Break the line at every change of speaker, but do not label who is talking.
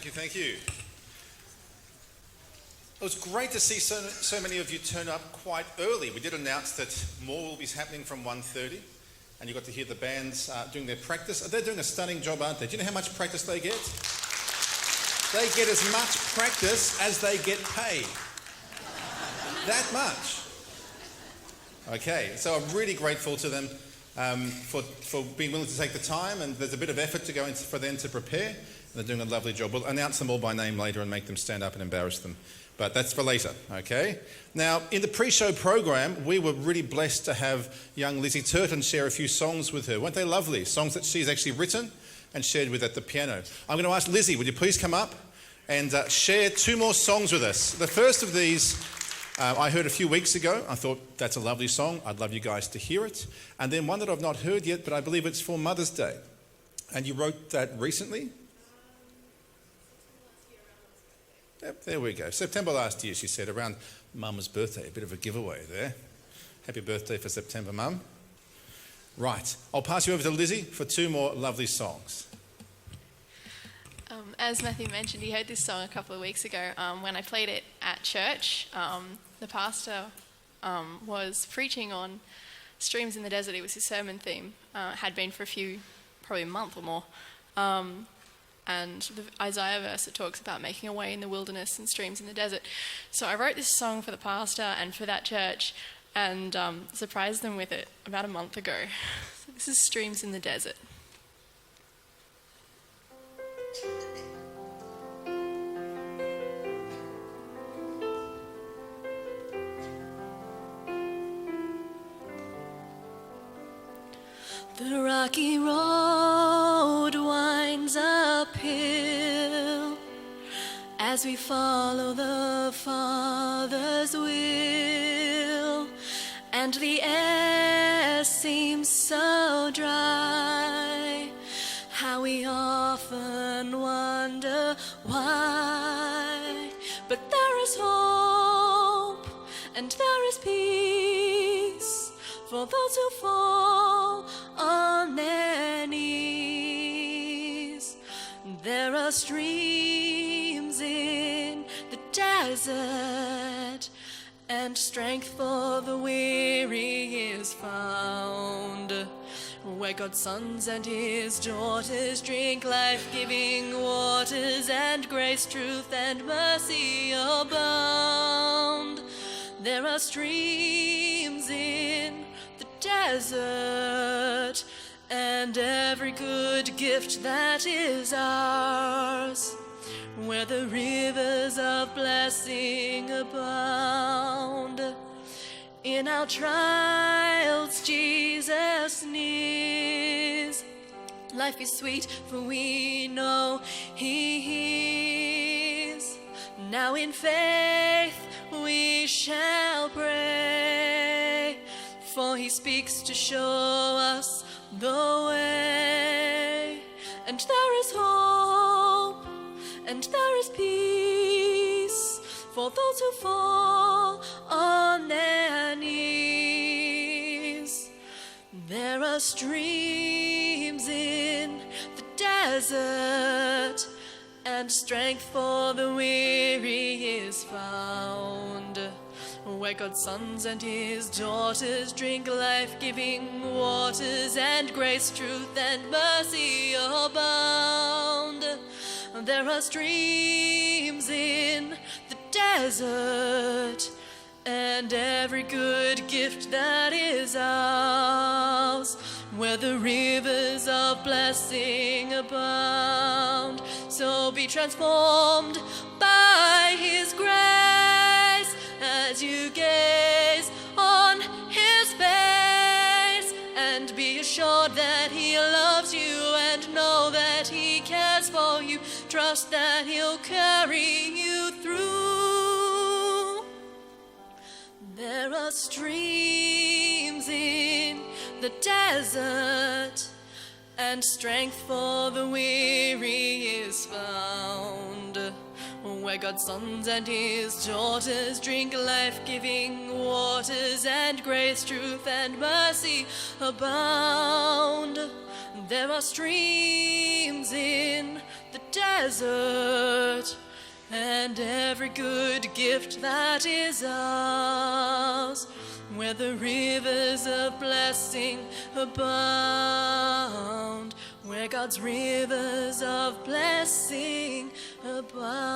Thank you. It was great to see so many of you turn up quite early. We did announce that more will be happening from 1:30, and you got to hear the bands doing their practice. They're doing a stunning job, aren't they? Do you know how much practice they get? They get as much practice as they get paid. That much. Okay, so I'm really grateful to them for being willing to take the time, and there's a bit of effort to go into for them to prepare. They're doing a lovely job. We'll announce them all by name later and make them stand up and embarrass them. But that's for later, okay? Now, in the pre-show program, we were really blessed to have young Lizzie Turton share a few songs with her. Weren't they lovely? Songs that she's actually written and shared with at the piano. I'm going to ask Lizzie, would you please come up and share two more songs with us? The first of these I heard a few weeks ago. I thought, that's a lovely song. I'd love you guys to hear it. And then one that I've not heard yet, but I believe it's for Mother's Day. And you wrote that recently? Yep, there we go. September last year, she said, around Mum's birthday. A bit of a giveaway there. Happy birthday for September, Mum. Right, I'll pass you over to Lizzie for two more lovely songs.
As Matthew mentioned, he heard this song a couple of weeks ago when I played it at church. The pastor was preaching on streams in the desert. It was his sermon theme. Had been for probably a month or more. And the Isaiah verse that talks about making a way in the wilderness and streams in the desert. So I wrote this song for the pastor and for that church and surprised them with it about a month ago. So this is Streams in the Desert. The rocky road winds uphill as we follow the Father's will, and the air seems so dry. How we often wonder why. But there is hope and there is peace for those who fall on their knees. There are streams in the desert, and strength for the weary is found, where God's sons and his daughters drink life-giving waters, and grace, truth, and mercy abound. There are streams in the desert, and every good gift that is ours, where the rivers of blessing abound. In our trials, Jesus nears. Life is sweet, for we know he hears. Now in faith we shall pray, for he speaks to show us the way. And there is hope, and there is peace for those who fall on their knees. There are streams in the desert, and strength for the weary is found, where God's sons and his daughters drink life-giving waters, and grace, truth, and mercy abound. There are streams in the desert, and every good gift that is ours, where the rivers of blessing abound. So be transformed by his grace as you gaze on his face, and be assured that he loves you, and know that he cares for you. Trust that he'll carry you through. There are streams in the desert, and strength for the weary is found, where God's sons and his daughters drink life-giving waters, and grace, truth, and mercy abound. There are streams in the desert,
desert, and every good gift that is ours, where the rivers of blessing abound, where God's rivers of blessing abound.